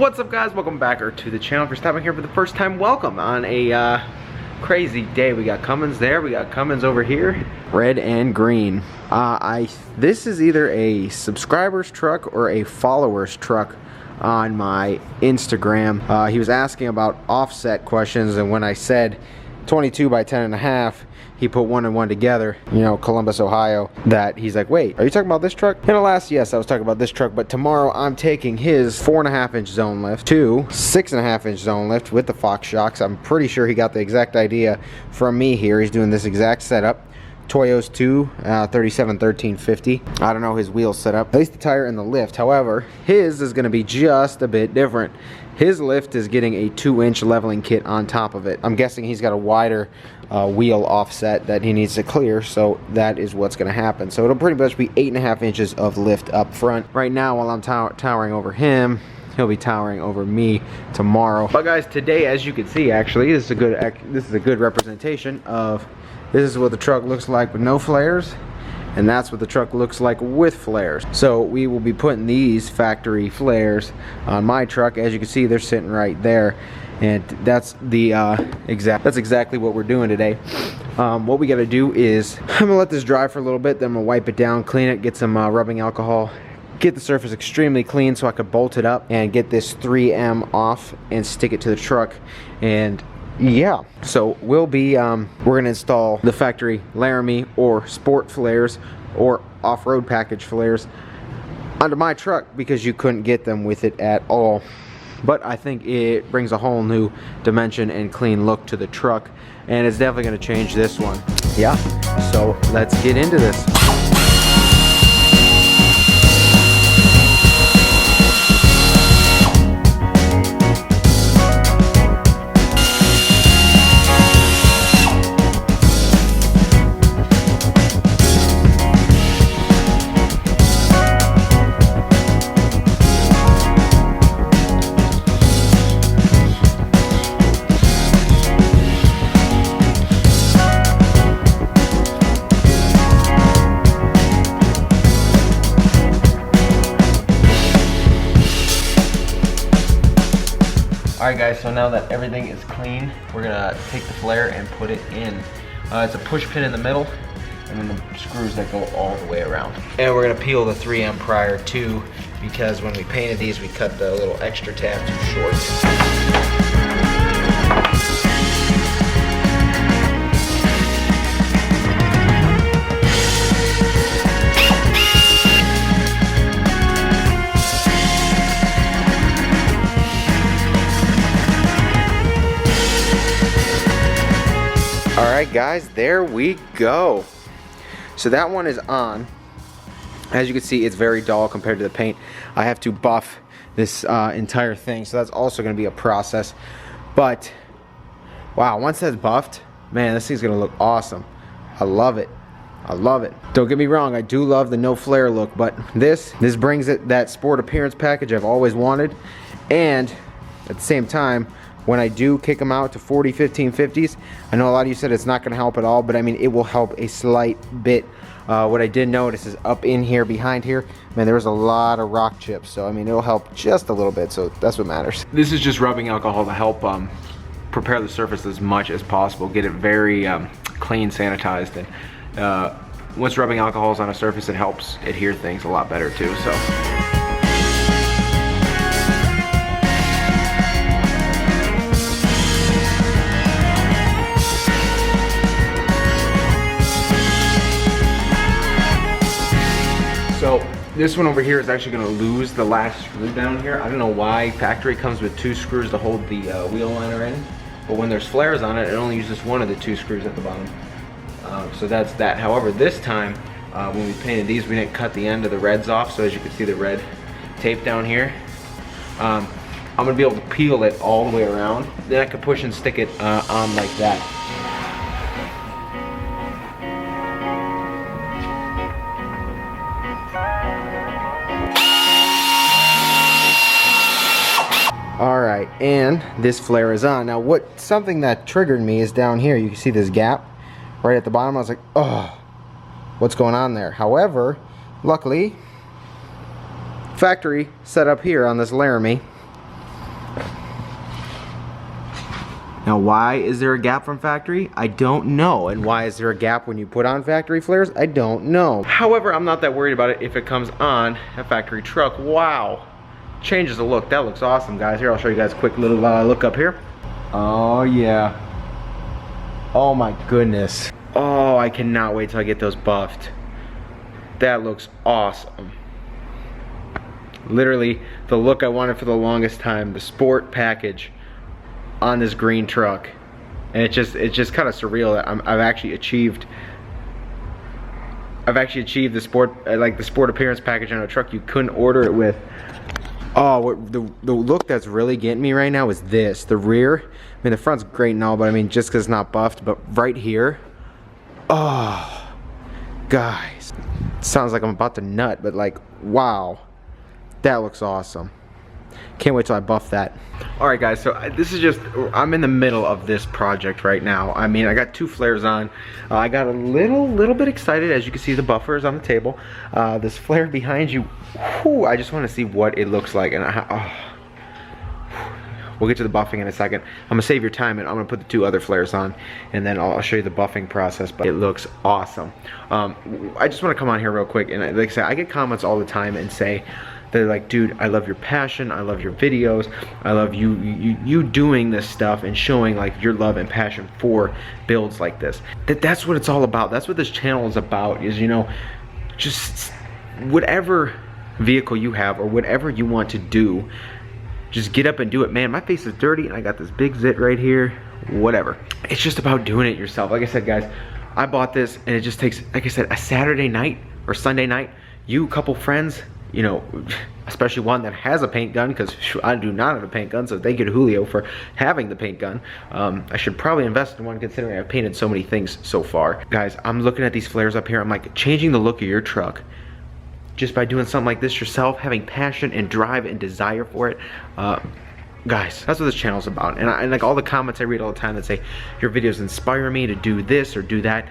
What's up, guys? Welcome back to the channel. If you're stopping here for the first time, welcome on a crazy day. We got Cummins there, we got Cummins over here, red and green. This is either a subscriber's truck or a follower's truck on my Instagram. He was asking about offset questions, and when I said 22 by 10.5, he put one and one together, you know, Columbus, Ohio, that he's like, wait, are you talking about this truck? And alas, yes, I was talking about this truck, but tomorrow I'm taking his 4.5-inch zone lift to 6.5-inch zone lift with the Fox shocks. I'm pretty sure he got the exact idea from me here. He's doing this exact setup. Toyo's 371350. I don't know his wheel setup, at least the tire and the lift. However, his is gonna be just a bit different. His lift is getting a 2-inch leveling kit on top of it. I'm guessing he's got a wider wheel offset that he needs to clear, so that is what's gonna happen. So it'll pretty much be 8.5 inches of lift up front. Right now, while I'm towering over him, he'll be towering over me tomorrow. But guys, today, as you can see, actually, this is a good representation of, this is what the truck looks like with no flares, and that's what the truck looks like with flares. So we will be putting these factory flares on my truck. As you can see, they're sitting right there, and that's the that's exactly what we're doing today. What we got to do is, I'm gonna let this dry for a little bit, then I'm gonna wipe it down, clean it, get some rubbing alcohol, get the surface extremely clean so I could bolt it up and get this 3M off and stick it to the truck. And yeah, so we'll be we're gonna install the factory Laramie or sport flares or off-road package flares onto my truck, because you couldn't get them with it at all. But I think it brings a whole new dimension and clean look to the truck, and it's definitely gonna change this one. Yeah, so let's get into this. Alright guys, so now that everything is clean, we're gonna take the flare and put it in. It's a push pin in the middle, and then the screws that go all the way around. And we're gonna peel the 3M prior too, because when we painted these, we cut the little extra tab too short. Alright guys, there we go. So that one is on. As you can see, it's very dull compared to the paint. I have to buff this entire thing, so that's also going to be a process. But wow, once that's buffed, man, this thing's going to look awesome. I love it. I love it. Don't get me wrong, I do love the no flare look, but this brings it that sport appearance package I've always wanted. And at the same time, when I do kick them out to 40, 15, 50s, I know a lot of you said it's not going to help at all, but I mean, it will help a slight bit. What I did notice is up in here, behind here, man, there was a lot of rock chips. So, I mean, it'll help just a little bit, so that's what matters. This is just rubbing alcohol to help prepare the surface as much as possible, get it very clean, sanitized. And once rubbing alcohol is on a surface, it helps adhere things a lot better too, so. So this one over here is actually going to lose the last screw down here. I don't know why. Factory comes with 2 screws to hold the wheel liner in, but when there's flares on it, it only uses one of the 2 screws at the bottom. So that's that. However, this time when we painted these, we didn't cut the end of the reds off, so as you can see the red tape down here. I'm going to be able to peel it all the way around. Then I can push and stick it on like that. Alright, and this flare is on. Now something that triggered me is down here. You can see this gap right at the bottom. I was like, oh, what's going on there? However, luckily, factory set up here on this Laramie Now, why is there a gap from factory? I don't know. And why is there a gap when you put on factory flares? I don't know. However, I'm not that worried about it if it comes on a factory truck. Wow. Changes the look. That looks awesome, guys. Here, I'll show you guys a quick little look up here. Oh, yeah. Oh, my goodness. Oh, I cannot wait till I get those buffed. That looks awesome. Literally, the look I wanted for the longest time. The sport package on this green truck. And it's just kind of surreal that I've actually achieved the sport, like the sport appearance package on a truck you couldn't order it with. Oh, the look that's really getting me right now is this. The rear, I mean the front's great and all, but I mean just because it's not buffed, but right here, oh, guys, it sounds like I'm about to nut, but like, wow, that looks awesome. Can't wait till I buff that. Alright guys, so this is just, I'm in the middle of this project right now. I mean, I got 2 flares on. I got a little bit excited. As you can see, the buffer is on the table. This flare behind you, whew, I just want to see what it looks like. And we'll get to the buffing in a second. I'm gonna save your time and I'm gonna put the 2 other flares on, and then I'll show you the buffing process. But it looks awesome. I just want to come on here real quick, and like I said, I get comments all the time and say, they're like, dude, I love your passion, I love your videos, I love you doing this stuff and showing like your love and passion for builds like this. That's what it's all about. That's what this channel is about, is, you know, just whatever vehicle you have or whatever you want to do, just get up and do it. Man, my face is dirty and I got this big zit right here, whatever. It's just about doing it yourself. Like I said, guys, I bought this and it just takes, like I said, a Saturday night or Sunday night, you, a couple friends, you know, especially one that has a paint gun, because I do not have a paint gun, so thank you to Julio for having the paint gun. I should probably invest in one, considering I've painted so many things so far. Guys, I'm looking at these flares up here, I'm like, changing the look of your truck just by doing something like this yourself, having passion and drive and desire for it. Guys, that's what this channel's about. And like all the comments I read all the time that say, your videos inspire me to do this or do that.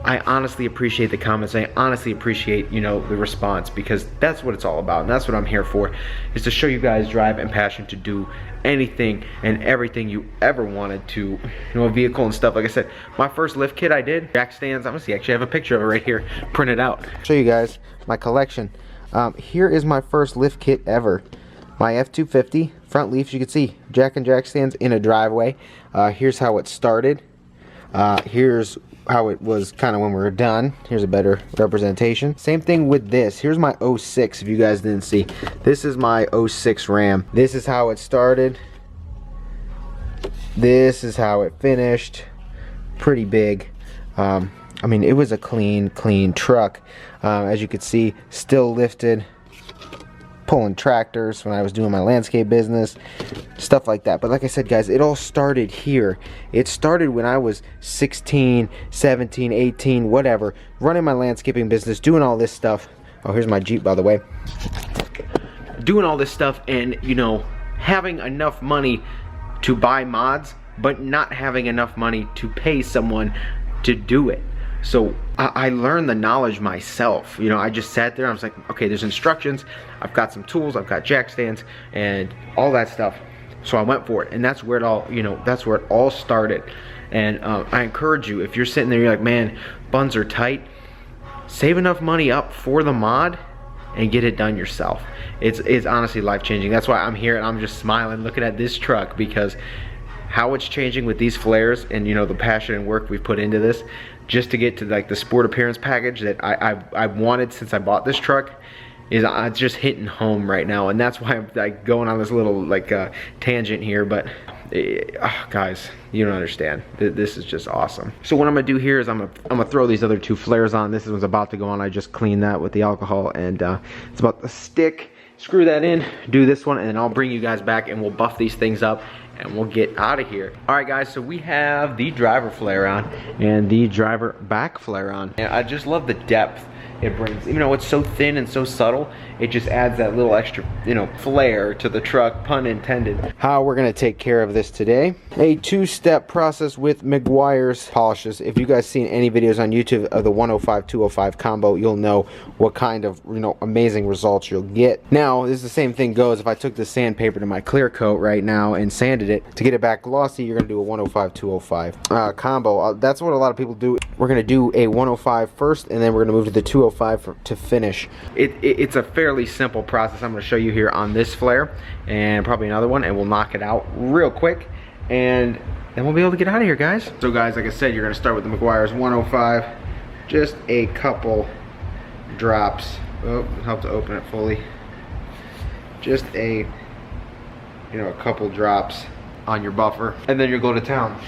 I honestly appreciate the comments. I honestly appreciate, you know, the response, because that's what it's all about, and that's what I'm here for, is to show you guys drive and passion to do anything and everything you ever wanted to, you know, a vehicle and stuff. Like I said, my first lift kit I did, jack stands, I'm gonna see, actually I have a picture of it right here printed out. Show you guys my collection. Here is my first lift kit ever. My F250 front leaves, you can see jack and jack stands in a driveway. Here's how it started. Here's how it was kind of when we were done. Here's a better representation. Same thing with this. Here's my 06, if you guys didn't see. This is my 06 Ram. This is how it started. This is how it finished. Pretty big. I mean, it was a clean truck. As you can see, still lifted, pulling tractors when I was doing my landscape business, stuff like that. But like I said, guys, it all started here. It started when I was 16, 17, 18, whatever, running my landscaping business, doing all this stuff. Oh, here's my Jeep, by the way. Doing all this stuff and, you know, having enough money to buy mods, but not having enough money to pay someone to do it. So I learned the knowledge myself. You know, I just sat there, I was like, okay, there's instructions, I've got some tools, I've got jack stands and all that stuff. So I went for it, and that's where it all, you know, that's where it all started. And I encourage you, if you're sitting there, you're like, man, buns are tight, save enough money up for the mod and get it done yourself. It's honestly life-changing. That's why I'm here and I'm just smiling looking at this truck, because how it's changing with these flares and, you know, the passion and work we've put into this just to get to like the sport appearance package that I've wanted since I bought this truck is just hitting home right now. And that's why I'm like going on this little like tangent here, but guys, you don't understand. This is just awesome. So what I'm gonna do here is I'm gonna throw these other 2 flares on. This one's about to go on. I just cleaned that with the alcohol, and it's about to stick. Screw that in, do this one, and then I'll bring you guys back and we'll buff these things up and we'll get out of here. All right, guys, so we have the driver flare on and the driver back flare on. And I just love the depth it brings, even though it's so thin and so subtle, it just adds that little extra, you know, flair to the truck, pun intended. How we're gonna take care of this today: a two-step process with Meguiar's polishes. If you guys seen any videos on YouTube of the 105-205 combo, you'll know what kind of, you know, amazing results you'll get. Now, this is the same thing goes if I took the sandpaper to my clear coat right now and sanded it. To get it back glossy, you're gonna do a 105-205 combo. That's what a lot of people do. We're gonna do a 105 first, and then we're gonna move to the 205 to finish. It's a fairly simple process. I'm gonna show you here on this flare and probably another one, and we'll knock it out real quick, and then we'll be able to get out of here, guys. So guys, like I said, you're gonna start with the Meguiar's 105. Just a couple drops. Oh, it helped to open it fully. Just a, you know, a couple drops on your buffer, and then you'll go to town.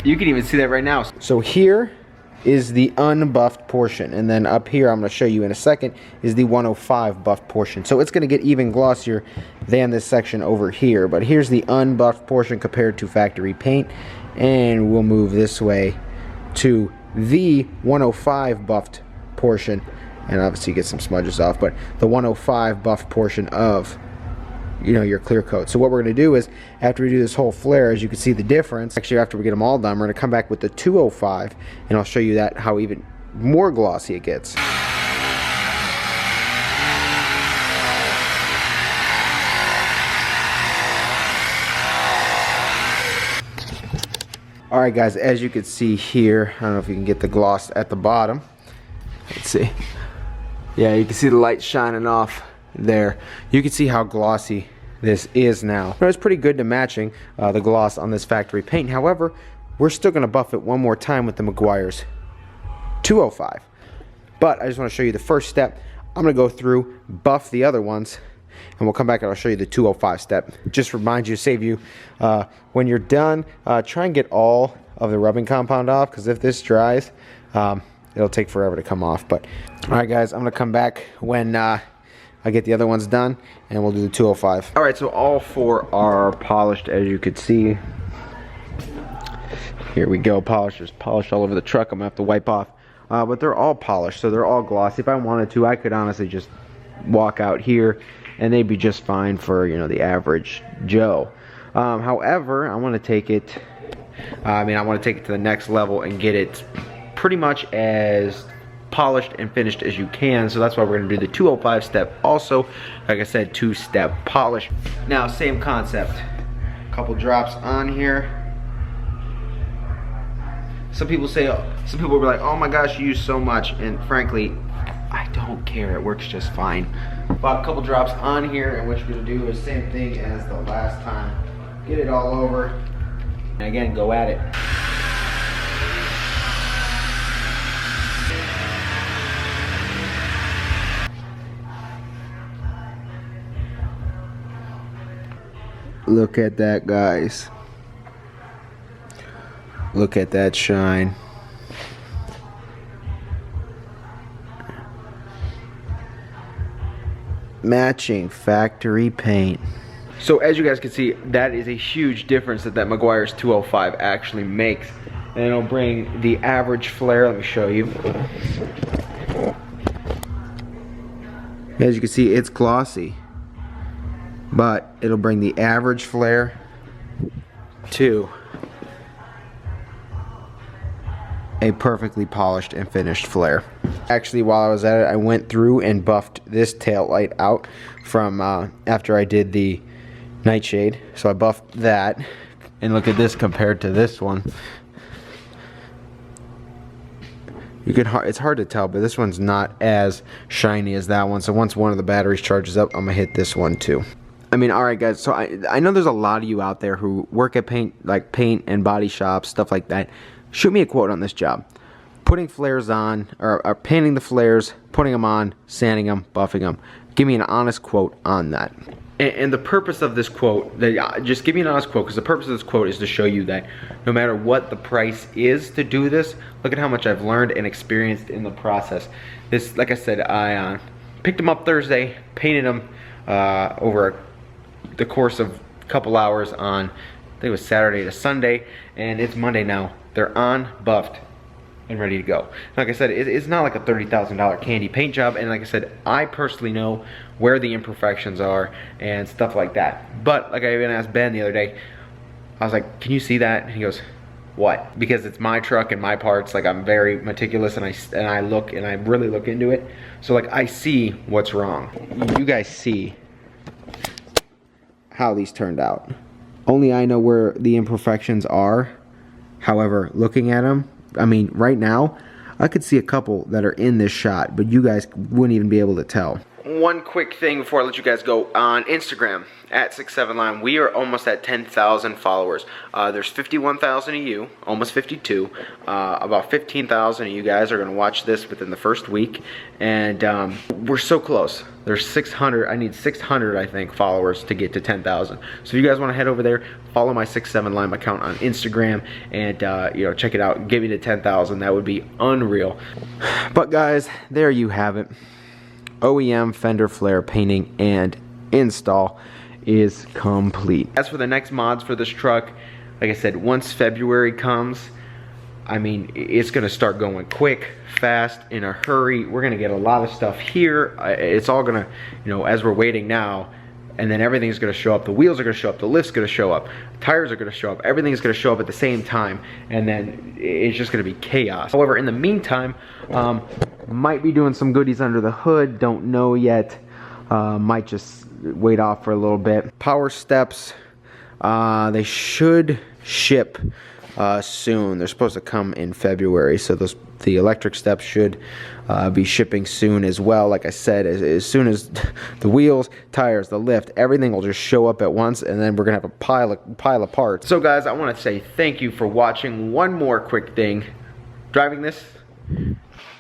You can even see that right now. So here is the unbuffed portion, and then up here, I'm going to show you in a second, is the 105 buffed portion. So it's going to get even glossier than this section over here, but here's the unbuffed portion compared to factory paint, and we'll move this way to the 105 buffed portion, and obviously get some smudges off, but the 105 buffed portion of, you know, your clear coat. So what we're going to do is, after we do this whole flare, as you can see the difference, actually after we get them all done, we're going to come back with the 205, and I'll show you that how even more glossy it gets. Alright guys, as you can see here, I don't know if you can get the gloss at the bottom. Let's see. Yeah, you can see the light shining off there. You can see how glossy this is now. It's pretty good to matching the gloss on this factory paint. However, we're still going to buff it one more time with the Meguiar's 205. But I just want to show you the first step. I'm going to go through, buff the other ones, and we'll come back and I'll show you the 205 step. Just remind you, save you, when you're done, try and get all of the rubbing compound off, because if this dries, it'll take forever to come off. But alright guys, I'm going to come back when I get the other ones done, and we'll do the 205. Alright, so all four are polished, as you could see. Here we go, polished all over the truck. I'm going to have to wipe off. But they're all polished, so they're all glossy. If I wanted to, I could honestly just walk out here, and they'd be just fine for, you know, the average Joe. However, I want to take it, I want to take it to the next level and get it pretty much as polished and finished as you can. So that's why we're going to do the 205 step also. Like I said, two-step polish. Now, same concept. A couple drops on here. Some people will be like, oh my gosh, you use so much, and frankly, I don't care, it works just fine. But a couple drops on here, and what you're going to do is same thing as the last time. Get it all over, and again, go at it. Look at that, guys. Look at that shine. Matching factory paint. So as you guys can see, that is a huge difference that Meguiar's 205 actually makes. And it'll bring the average flare. Let me show you. As you can see, it's glossy, but it'll bring the average flare to a perfectly polished and finished flare. Actually, while I was at it, I went through and buffed this tail light out from after I did the nightshade. So I buffed that, and look at this compared to this one. You can, it's hard to tell, but this one's not as shiny as that one. So once one of the batteries charges up, I'm gonna hit this one too. I mean, alright guys, so I know there's a lot of you out there who work at paint and body shops, stuff like that. Shoot me a quote on this job. Putting flares on, or painting the flares, putting them on, sanding them, buffing them. Give me an honest quote on that. And the purpose of this quote, just give me an honest quote, because the purpose of this quote is to show you that no matter what the price is to do this, look at how much I've learned and experienced in the process. This, like I said, I picked them up Thursday, painted them over the course of couple hours on, I think it was Saturday to Sunday, and it's Monday now. They're on, buffed, and ready to go. Like I said, it's not like a $30,000 candy paint job, and like I said, I personally know where the imperfections are and stuff like that. But like I even asked Ben the other day, I was like, can you see that? And he goes, what? Because it's my truck and my parts. Like, I'm very meticulous, and I look, and I really look into it. So like, I see what's wrong. You guys see how these turned out. Only I know where the imperfections are. However, looking at them, I mean, right now, I could see a couple that are in this shot, but you guys wouldn't even be able to tell. One quick thing before I let you guys go. On Instagram, at 67line, we are almost at 10,000 followers. There's 51,000 of you, almost 52. About 15,000 of you guys are going to watch this within the first week. And we're so close. There's 600, I need 600, I think, followers to get to 10,000. So if you guys want to head over there, follow my 67line account on Instagram, and you know, check it out. Get me to 10,000. That would be unreal. But guys, there you have it. OEM Fender flare painting and install is complete. As for the next mods for this truck, like I said, once February comes, I mean, it's gonna start going quick, fast, in a hurry. We're gonna get a lot of stuff here. It's all gonna, you know, as we're waiting now, and then everything's gonna show up. The wheels are gonna show up, the lift's gonna show up, tires are gonna show up, everything's gonna show up at the same time, and then it's just gonna be chaos. However, in the meantime, might be doing some goodies under the hood, don't know yet. Might just wait off for a little bit. Power steps, they should ship soon. They're supposed to come in February, so the electric steps should be shipping soon as well. Like I said, as soon as the wheels, tires, the lift, everything will just show up at once, and then we're gonna have a pile of parts. So guys, I want to say thank you for watching. One more quick thing: driving this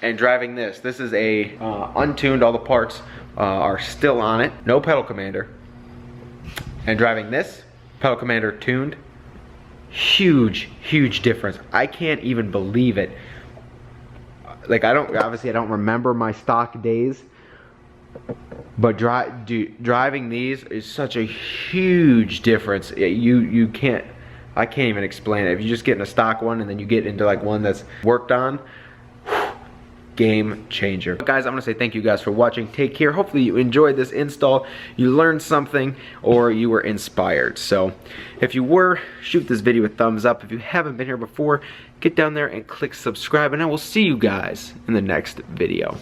and driving this. This is a untuned. All the parts are still on it. No pedal commander. And driving this, pedal commander tuned. Huge difference. I can't even believe it. Like, obviously I don't remember my stock days, but driving these is such a huge difference. You can't, I can't even explain it. If you just get in a stock one and then you get into like one that's worked on, game changer. Guys, I'm gonna say thank you guys for watching. Take care. Hopefully you enjoyed this install, you learned something, or you were inspired. So if you were, shoot this video a thumbs up. If you haven't been here before, get down there and click subscribe, and I will see you guys in the next video.